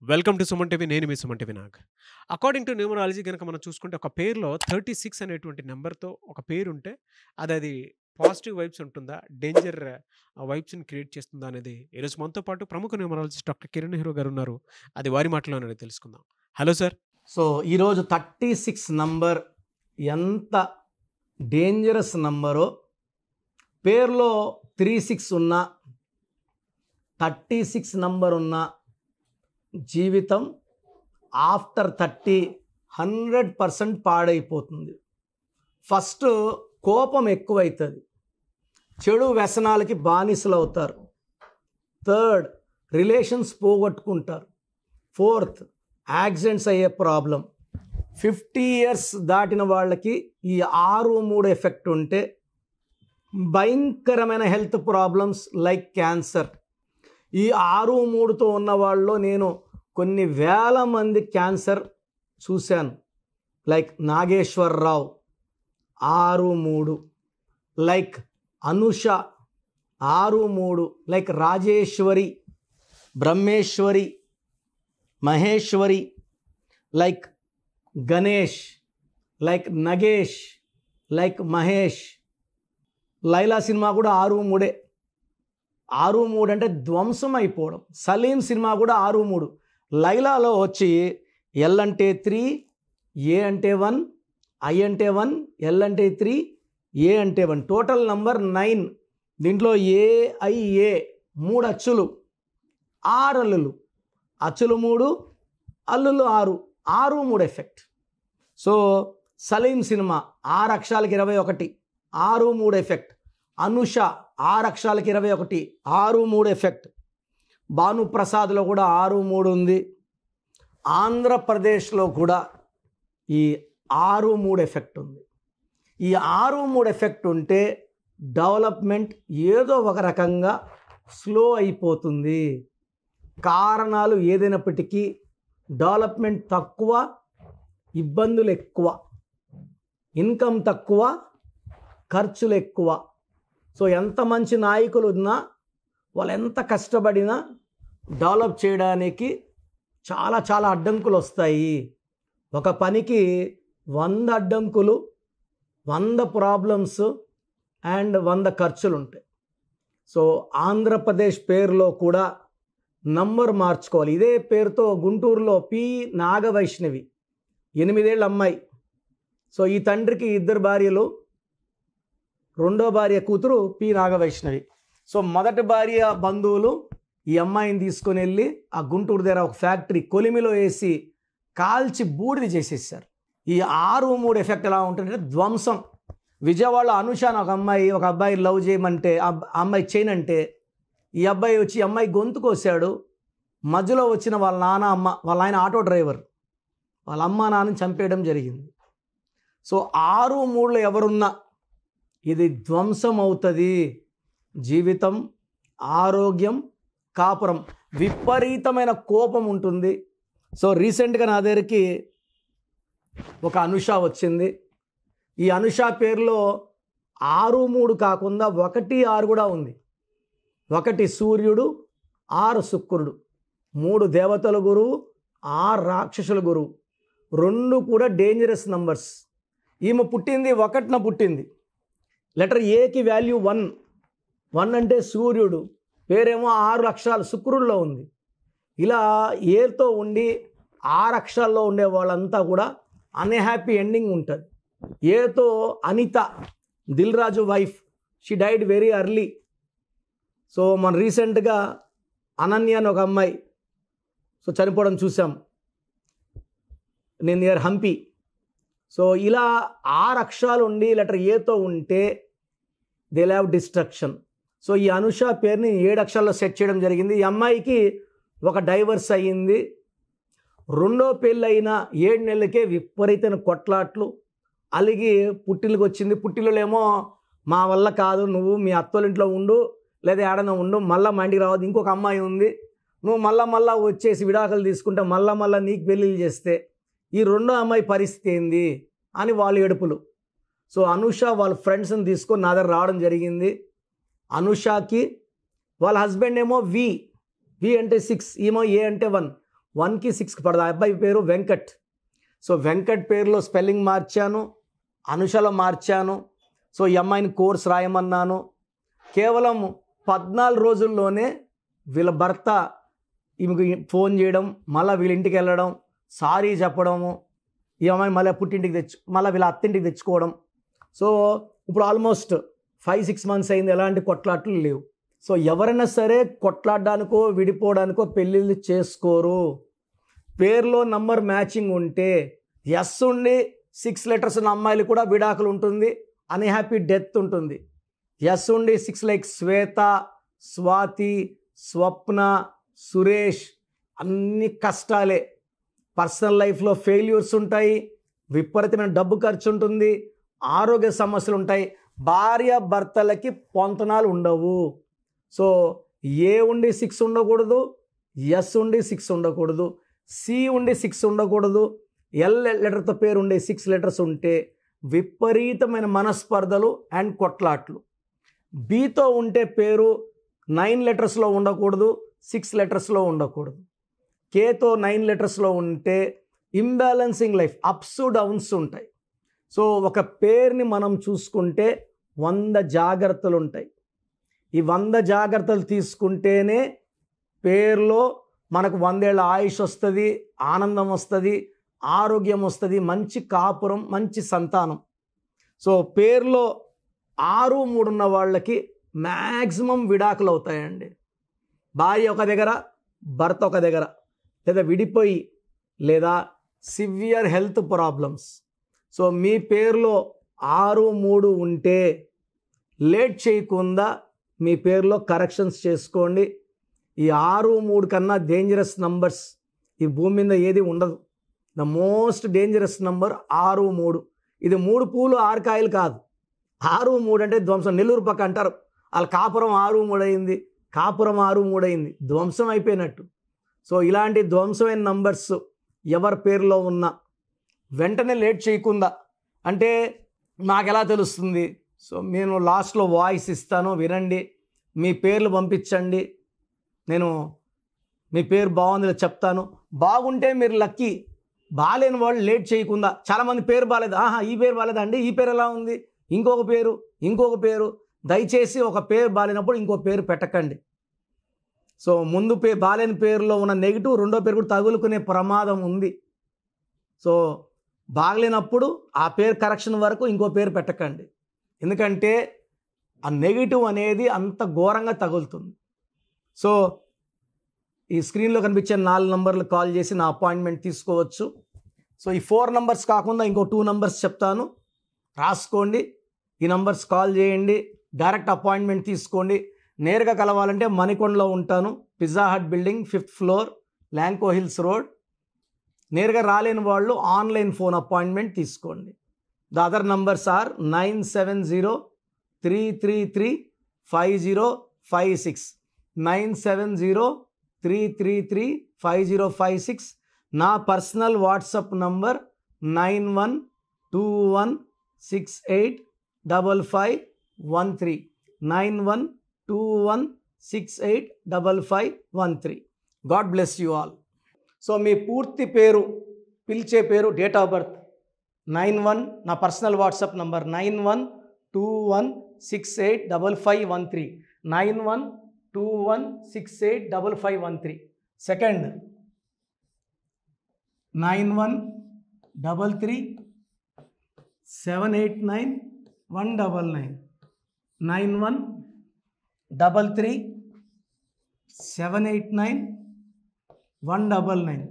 Welcome to Suman TV. నేను మీ Suman TV Nag. According to numerology గనక మనం చూసుకుంటే ఒక పేరులో 36 అనేటువంటి నంబర్‌తో ఒక పేరుంటే అది పాజిటివ్ వైబ్స్ ఉంటుందా? డేంజర్ వైబ్స్‌ని క్రియేట్ చేస్తుందా? అనేది ఈరోజు మనతో పాటు ప్రముఖ న్యూమరాలజిస్ట్ డాక్టర్ కిరణ్ నెహ్రూ గారున్నారు. అది వారి మాటల్లోనే తెలుసుకుందాం. Hello sir. సో ఈరోజు 36 నంబర్ ఎంత డేంజరస్ నంబరో, పేరులో 36 ఉన్న 36 నంబర్ ఉన్న జీవితం ఆఫ్టర్ 30 100% పాడైపోతుంది. ఫస్ట్ కోపం ఎక్కువైతుంది, చెడు వ్యసనాలకి బానిసలు అవుతారు. థర్డ్, రిలేషన్స్ పోగొట్టుకుంటారు. ఫోర్త్, యాక్సిడెంట్స్ అయ్యే ప్రాబ్లం. 50 ఇయర్స్ దాటిన వాళ్ళకి ఈ 6-3 ఎఫెక్ట్ ఉంటే భయంకరమైన హెల్త్ ప్రాబ్లమ్స్ లైక్ క్యాన్సర్. ఈ 6-3తో ఉన్న వాళ్ళలో నేను కొన్ని వేల మంది క్యాన్సర్ చూశాను. Like Nageswararao 6-3, like Anusha 6-3, like Rajeswari, Brahmeswari, Maheswari, like Ganesh, like Nagesh, like Mahesh. Laila cinema కూడా 6-3. 6-3 అంటే ధ్వంసం అయిపోవడం. సలీం సినిమా కూడా 6-3. లైలాలో వచ్చి ఎల్ అంటే 3, ఏ అంటే 1, ఐ అంటే 1, ఎల్ అంటే 3, ఏ అంటే 1, టోటల్ నంబర్ 9. దీంట్లో ఏఐఏ 3 అచ్చులు, 6 అల్లులు. అచ్చులు 3, అల్లులు 6. 6-3 ఎఫెక్ట్. సో సలీం సినిమా 6 అక్షరాలకి 21, 6-3 ఎఫెక్ట్. అనుష 6 అక్షరాలకి 21, 6-3 ఎఫెక్ట్. భానుప్రసాద్లో కూడా 6-3 ఉంది. ఆంధ్రప్రదేశ్లో కూడా ఈ 6-3 ఎఫెక్ట్ ఉంది. ఈ 6-3 ఎఫెక్ట్ ఉంటే డెవలప్మెంట్ ఏదో ఒక రకంగా స్లో అయిపోతుంది. కారణాలు ఏదైనప్పటికీ డెవలప్మెంట్ తక్కువ, ఇబ్బందులు ఎక్కువ, ఇన్కమ్ తక్కువ, ఖర్చులు ఎక్కువ. సో ఎంత మంచి నాయకులు ఉన్నా, వాళ్ళు ఎంత కష్టపడినా డెవలప్ చేయడానికి చాలా చాలా అడ్డంకులు వస్తాయి. ఒక పనికి 100 అడ్డంకులు, 100 ప్రాబ్లమ్స్ అండ్ 100 ఖర్చులు ఉంటాయి. సో ఆంధ్రప్రదేశ్ పేరులో కూడా నంబర్ మార్చుకోవాలి. ఇదే పేరుతో గుంటూరులో పి నాగవైష్ణవి 8 ఏళ్ళ అమ్మాయి. సో ఈ తండ్రికి 2 భార్యలు, రెండో భార్య కూతురు పి నాగవైష్ణవి. సో మొదటి భార్య బంధువులు ఈ అమ్మాయిని తీసుకొని వెళ్ళి ఆ గుంటూరు దగ్గర ఒక ఫ్యాక్టరీ కొలిమిలో వేసి కాల్చి బూడిద చేసేసారు. ఈ 6-3 ఎఫెక్ట్ ఎలా ఉంటుందంటే ధ్వంసం. విజయవాడలో అనుష అని ఒక అబ్బాయి లవ్ చేయమంటే ఆ అమ్మాయి చేయనంటే ఈ అబ్బాయి వచ్చి ఈ అమ్మాయి గొంతు కోసాడు. మధ్యలో వచ్చిన వాళ్ళ నాన్న, అమ్మ, వాళ్ళ ఆయన ఆటో డ్రైవర్, వాళ్ళ అమ్మ నాన్నని చంపేయడం జరిగింది. సో 6-3లో ఎవరున్నా ఇది ధ్వంసం అవుతుంది. జీవితం, ఆరోగ్యం, కాపురం, విపరీతమైన కోపం ఉంటుంది. సో రీసెంట్గా నా దగ్గరికి ఒక అనుష వచ్చింది. ఈ అనుష పేరులో 6-3 కాకుండా 1-6 కూడా ఉంది. 1 సూర్యుడు, 6 శుక్రుడు, 3 దేవతల గురువు, 6 రాక్షసుల గురువు. 2 కూడా డేంజరస్ నంబర్స్. ఈమె పుట్టింది 1న పుట్టింది. లెటర్ ఏకి వాల్యూ 1. 1 అంటే సూర్యుడు, పేరేమో 6 అక్షరాలు శుక్రుడిలో ఉంది. ఇలా ఏతో ఉండి 6 అక్షరాల్లో ఉండే వాళ్ళంతా కూడా అన్హ్యాపీ ఎండింగ్ ఉంటుంది. ఏతో Anitha, Dil Raju wife, she died very early. So మన రీసెంట్గా అనన్య అని ఒక అమ్మాయి చనిపోవడం చూసాం, నేను నియర్ హంపి. సో ఇలా 6 అక్షరాలు ఉండి లెటర్ ఏతో ఉంటే దే హ్యావ్ డిస్ట్రక్షన్. సో ఈ అనుష పేరుని 7 అక్షరాల్లో సెట్ చేయడం జరిగింది. ఈ అమ్మాయికి ఒక డైవర్స్ అయ్యింది. రెండో పెళ్ళైన 7 నెలలకే విపరీతమైన కొట్లాట్లు, అలిగి పుట్టిల్లుకి వచ్చింది. పుట్టిల్లులేమో మా వల్ల కాదు, నువ్వు మీ అత్తోళ్ళింట్లో ఉండు, లేదా ఏడన్నా ఉండు, మళ్ళీ మా ఇంటికి రావద్దు, ఇంకొక అమ్మాయి ఉంది, నువ్వు మళ్ళా వచ్చేసి విడాకులు తీసుకుంటే మళ్ళా నీకు పెళ్ళిళ్ళు చేస్తే ఈ రెండో అమ్మాయి పరిస్థితి ఏంది అని వాళ్ళు ఏడుపులు. సో అనుష వాళ్ళ ఫ్రెండ్స్ని తీసుకొని నా దగ్గర రావడం జరిగింది. అనుషకి వాళ్ళ హస్బెండ్ ఏమో వి అంటే 6, ఏమో ఏ అంటే 1, 1కి 6కి పడదు. ఆ అబ్బాయి పేరు వెంకట్. సో వెంకట్ పేరులో స్పెల్లింగ్ మార్చాను, అనుషలో మార్చాను. సో ఈ అమ్మాయిని కోర్స్ రాయమన్నాను. కేవలం 14 రోజుల్లోనే వీళ్ళ భర్త ఈమెకు ఫోన్ చేయడం, మళ్ళీ వీళ్ళ ఇంటికి వెళ్ళడం, సారీ చెప్పడము, ఈ అమ్మాయి మళ్ళీ పుట్టింటికి మళ్ళీ వీళ్ళ అత్తింటికి తెచ్చుకోవడం. సో ఇప్పుడు ఆల్మోస్ట్ 5-6 మంత్స్ అయింది, ఎలాంటి కొట్లాట్లు లేవు. సో ఎవరైనా సరే కొట్లాడడానికో విడిపోవడానికో పెళ్ళిళ్ళు చేసుకోరు. పేరులో నంబర్ మ్యాచింగ్ ఉంటే ఎస్ ఉండి 6 లెటర్స్ ఉన్న అమ్మాయిలు కూడా విడాకులు ఉంటుంది, అన్హ్యాపీ డెత్ ఉంటుంది. ఎస్ ఉండి 6 లైక్ శ్వేత, స్వాతి, స్వప్న, సురేష్ అన్ని కష్టాలే. పర్సనల్ లైఫ్లో ఫెయిల్యూర్స్ ఉంటాయి, విపరీతమైన డబ్బు ఖర్చు ఉంటుంది, ఆరోగ్య సమస్యలు ఉంటాయి, భార్య భర్తలకి పొంతనాలు ఉండవు. సో ఏ ఉండి 6 ఉండకూడదు, ఎస్ ఉండి 6 ఉండకూడదు, సి ఉండి 6 ఉండకూడదు, ఎల్ లెటర్తో పేరు ఉండే 6 లెటర్స్ ఉంటే విపరీతమైన మనస్పర్ధలు అండ్ కొట్లాట్లు. బితో ఉంటే పేరు 9 లెటర్స్లో ఉండకూడదు, 6 లెటర్స్లో ఉండకూడదు. కేతో 9 లెటర్స్లో ఉంటే ఇంబ్యాలెన్సింగ్ లైఫ్, అప్స్ డౌన్స్ ఉంటాయి. సో ఒక పేరుని మనం చూసుకుంటే 100 జాగ్రత్తలు ఉంటాయి. ఈ 100 జాగ్రత్తలు తీసుకుంటేనే పేరులో మనకు 100 ఏళ్ళ ఆయుష్ వస్తుంది, ఆనందం వస్తుంది, ఆరోగ్యం వస్తుంది, మంచి కాపురం, మంచి సంతానం. సో పేరులో 6, 3 ఉన్న వాళ్ళకి మ్యాక్సిమం విడాకులు అవుతాయండి. భార్య ఒక దగ్గర, భర్త ఒక దగ్గర, లేదా విడిపోయి, లేదా సివియర్ హెల్త్ ప్రాబ్లమ్స్. సో మీ పేరులో 6, 3 ఉంటే లేట్ చేయకుండా మీ పేరులో కరెక్షన్స్ చేసుకోండి. ఈ 6, 3 కన్నా డేంజరస్ నంబర్స్ ఈ భూమి మీద ఏది ఉండదు. The most dangerous number 6, 3. ఇది 3 పూలు 6 కాయలు కాదు. 6, 3 అంటే ధ్వంసం. నెల్లూరు పక్క అంటారు వాళ్ళ కాపురం 6, 3 అయింది, కాపురం 6, 3 అయింది, ధ్వంసం అయిపోయినట్టు. సో ఇలాంటి ధ్వంసమైన నంబర్స్ ఎవరి పేరులో ఉన్నా వెంటనే లేట్ చేయకుండా, అంటే నాకు ఎలా తెలుస్తుంది? సో నేను లాస్ట్లో వాయిస్ ఇస్తాను, వినండి, మీ పేర్లు పంపించండి, నేను మీ పేరు బాగుంది చెప్తాను. బాగుంటే మీరు లక్కీ, బాగాలేని వాళ్ళు లేట్ చేయకుండా. చాలామంది పేరు బాగాలేదు, ఈ పేరు బాగాలేదండి, ఈ పేరు ఎలా ఉంది, ఇంకొక పేరు. దయచేసి ఒక పేరు బాగాలేనప్పుడు ఇంకో పేరు పెట్టకండి. సో ముందు బాగాలేని పేరులో ఉన్న నెగిటివ్ రెండో పేరు కూడా తగులుకునే ప్రమాదం ఉంది. సో బాగలేనప్పుడు ఆ పేరు కరెక్షన్ వరకు ఇంకో పేరు పెట్టకండి, ఎందుకంటే ఆ నెగిటివ్ అనేది అంత ఘోరంగా తగులుతుంది. సో ఈ స్క్రీన్లో కనిపించే 4 నంబర్లు కాల్ చేసి నా అపాయింట్మెంట్ తీసుకోవచ్చు. సో ఈ 4 నంబర్స్ కాకుండా ఇంకో 2 నంబర్స్ చెప్తాను, రాసుకోండి. ఈ నంబర్స్ కాల్ చేయండి, డైరెక్ట్ అపాయింట్మెంట్ తీసుకోండి. నేరుగా కలవాలంటే మణికొండలో ఉంటాను, Pizza Hut building 5th floor, Lanco Hills Road. నేరుగా రాలేని వాళ్ళు ఆన్లైన్ ఫోన్ అపాయింట్మెంట్ తీసుకోండి. The other numbers are 9703335056, 9703335056. నా personal WhatsApp number 9121685513, 9121685513. God bless you all. So మీ పూర్తి పేరు, పిలిచే పేరు, డేట్ ఆఫ్ బర్త్ 91, నా personal WhatsApp number 9121685513, 9121685513. Second 9133789199, 9133789199,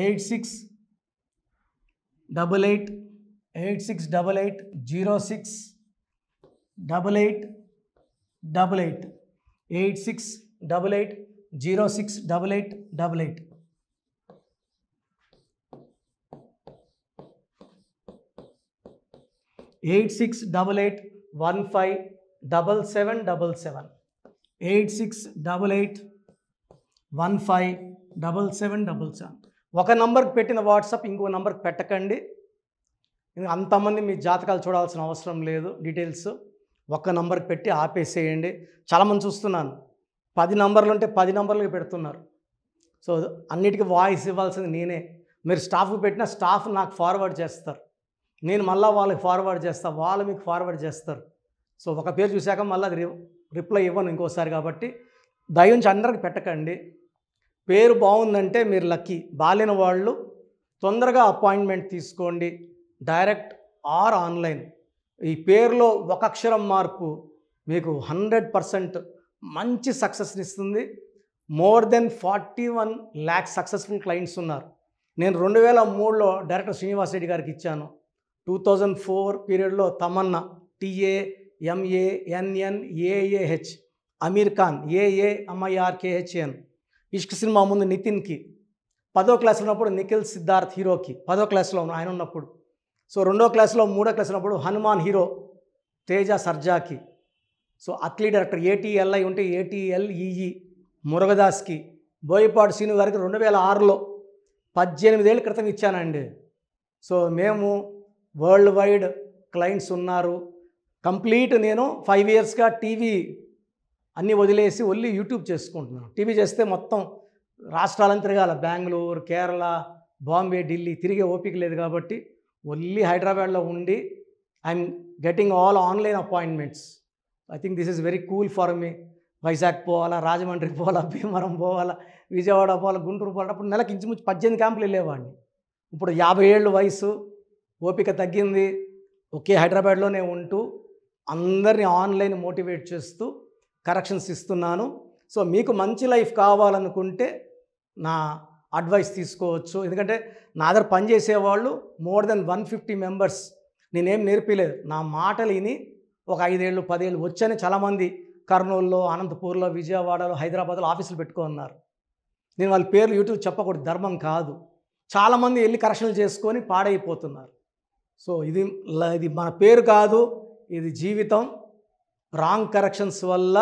868886880688, 8688068888. Eight 8688157777, 8688157777. ఒక నంబర్కి పెట్టిన వాట్సాప్ ఇంకో నంబర్కి పెట్టకండి, అంతమంది మీ జాతకాలు చూడాల్సిన అవసరం లేదు. డీటెయిల్స్ ఒక్క నంబర్కి పెట్టి ఆపేసేయండి. చాలామంది చూస్తున్నాను 10 నంబర్లు ఉంటే 10 నంబర్లకి పెడుతున్నారు. సో అన్నిటికీ వాయిస్ ఇవ్వాల్సింది నేనే. మీరు స్టాఫ్కి పెట్టిన స్టాఫ్ నాకు ఫార్వర్డ్ చేస్తారు, నేను మళ్ళీ వాళ్ళకి ఫార్వర్డ్ చేస్తాను, వాళ్ళు మీకు ఫార్వర్డ్ చేస్తారు. సో ఒక పేరు చూశాక మళ్ళీ అది రిప్లై ఇవ్వను ఇంకోసారి. కాబట్టి దయించి అందరికి పెట్టకండి. పేరు బాగుందంటే మీరు లక్కీ. బాలేని వాళ్ళు తొందరగా అపాయింట్మెంట్ తీసుకోండి, డైరెక్ట్ ఆర్ ఆన్లైన్. ఈ పేరులో ఒక అక్షరం మార్పు మీకు 100% మంచి సక్సెస్ని ఇస్తుంది. More than 41 lakhs successful clients ఉన్నారు. నేను 2003లో డైరెక్టర్ శ్రీనివాస్ రెడ్డి గారికి ఇచ్చాను. 2004 పీరియడ్లో తమన్నా TAMANNAAH, అమీర్ ఖాన్ AAMIRKHN, ఇష్క్ సినిమా ముందు నితిన్కి, 10వ క్లాస్ ఉన్నప్పుడు నిఖిల్ సిద్ధార్థ్ హీరోకి, 10వ క్లాస్లో ఆయన ఉన్నప్పుడు. సో 2వ క్లాస్లో 3వ క్లాస్ ఉన్నప్పుడు హనుమాన్ హీరో తేజ సర్జాకి. సో అథ్లీ డైరెక్టర్ ATLI ఉంటే ATLEE మురుగదాస్కి, బోయపాటి శ్రీను గారికి 2006లో 18 ఏళ్ళ క్రితం ఇచ్చానండి. సో మేము వరల్డ్ వైడ్ క్లయింట్స్ ఉన్నారు. కంప్లీట్ నేను 5 yearsగా టీవీ అన్నీ వదిలేసి ఓన్లీ యూట్యూబ్ చేసుకుంటున్నాను. టీవీ చేస్తే మొత్తం రాష్ట్రాలను తిరగాల, బెంగళూరు, కేరళ, బాంబే, ఢిల్లీ తిరిగే ఓపిక లేదు. కాబట్టి ఓన్లీ హైదరాబాద్లో ఉండి I'm getting all online appointments. I think this is very cool for me. Vizag పోవాలా, రాజమండ్రి పోవాలా, భీమవరం పోవాలా, విజయవాడ పోవాలా, గుంటూరు పోవాలా. అప్పుడు నెలకి ఇంచుమించు 18 క్యాంపులు వెళ్ళేవాడిని. ఇప్పుడు 50 ఏళ్ళు వయసు, ఓపిక తగ్గింది. ఒకే హైదరాబాద్లోనే ఉంటూ అందరినీ ఆన్లైన్ మోటివేట్ చేస్తూ కరెక్షన్స్ ఇస్తున్నాను. సో మీకు మంచి లైఫ్ కావాలనుకుంటే నా అడ్వైస్ తీసుకోవచ్చు. ఎందుకంటే నా దగ్గర పనిచేసేవాళ్ళు మోర్ దెన్ 150 మెంబర్స్. నేనేం నేర్పిలేదు, నా మాటలు విని ఒక 5 ఏళ్ళు 10 ఏళ్ళు వచ్చని చాలామంది కర్నూలులో, అనంతపూర్లో, విజయవాడలో, హైదరాబాద్లో ఆఫీసులు పెట్టుకున్నారు. నేను వాళ్ళ పేర్లు యూట్యూబ్ చెప్పకూడదు, ధర్మం కాదు. చాలామంది వెళ్ళి కరెక్షన్లు చేసుకొని పాడైపోతున్నారు. సో ఇది మన పేరు కాదు, ఇది జీవితం. రాంగ్ కరెక్షన్స్ వల్ల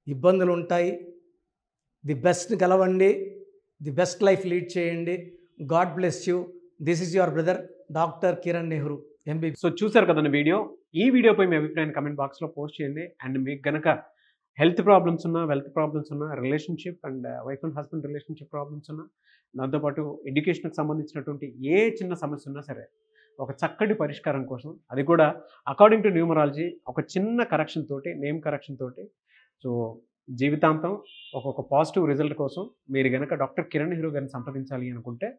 ఇబ్బందులు ఉంటాయి. ది బెస్ట్ గెలవండి, ది బెస్ట్ లైఫ్ లీడ్ చేయండి. God bless you. This is your brother doctor Kiran Nehru MBBS. So చూసారు కదండి వీడియో. ఈ వీడియోపై మీ అభిప్రాయాన్ని కమెంట్ బాక్స్లో పోస్ట్ చేయండి. అండ్ మీకు కనుక హెల్త్ ప్రాబ్లమ్స్ ఉన్నా, వెల్త్ ప్రాబ్లమ్స్ ఉన్నా, relationship and wife and husband relationship problems ఉన్నా, దాంతోపాటు ఎడ్యుకేషన్కి సంబంధించినటువంటి ఏ చిన్న సమస్య ఉన్నా సరే ఒక చక్కటి పరిష్కారం కోసం, అది కూడా అకార్డింగ్ టు న్యూమరాలజీ, ఒక చిన్న కరెక్షన్ తోటి, నేమ్ కరెక్షన్ తోటి, సో జీవితాంతం ఒక్కొక్క పాజిటివ్ రిజల్ట్ కోసం మీరు కనుక డాక్టర్ కిరణ్ నెహ్రూ గారిని సంప్రదించాలి అనుకుంటే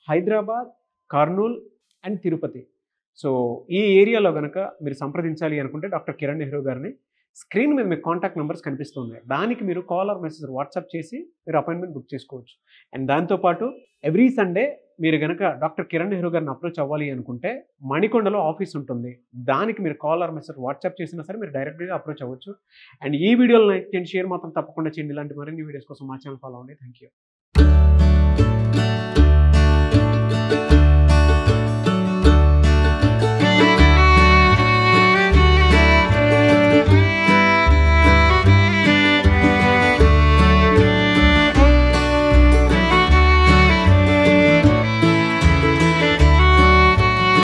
హైదరాబాద్, కర్నూల్ అండ్ తిరుపతి, సో ఈ ఏరియాలో కనుక మీరు సంప్రదించాలి అనుకుంటే డాక్టర్ కిరణ్ నెహ్రూ గారిని స్క్రీన్ మీద మీకు కాంటాక్ట్ నెంబర్స్ కనిపిస్తున్నాయి. దానికి మీరు కాల్ ఆర్ మెసేజ్ వాట్సాప్ చేసి మీరు అపాయింట్మెంట్ బుక్ చేసుకోవచ్చు. అండ్ దాంతోపాటు ఎవ్రీ సండే మీరు కనుక డాక్టర్ కిరణ్ నెహ్రూ గారిని అప్రోచ్ అవ్వాలి అనుకుంటే మణికొండలో ఆఫీస్ ఉంటుంది. దానికి మీరు కాల్ ఆర్ మెసేజ్ వాట్సాప్ చేసినా సరే మీరు డైరెక్ట్గా అప్రోచ్ అవ్వచ్చు. అండ్ ఈ వీడియోలో లైక్ చేయండి, షేర్ మాత్రం తప్పకుండా చేయండి. ఇలాంటి మరిన్ని వీడియోస్ కోసం మా ఛానల్ ఫాలో అవ్వండి. Thank you.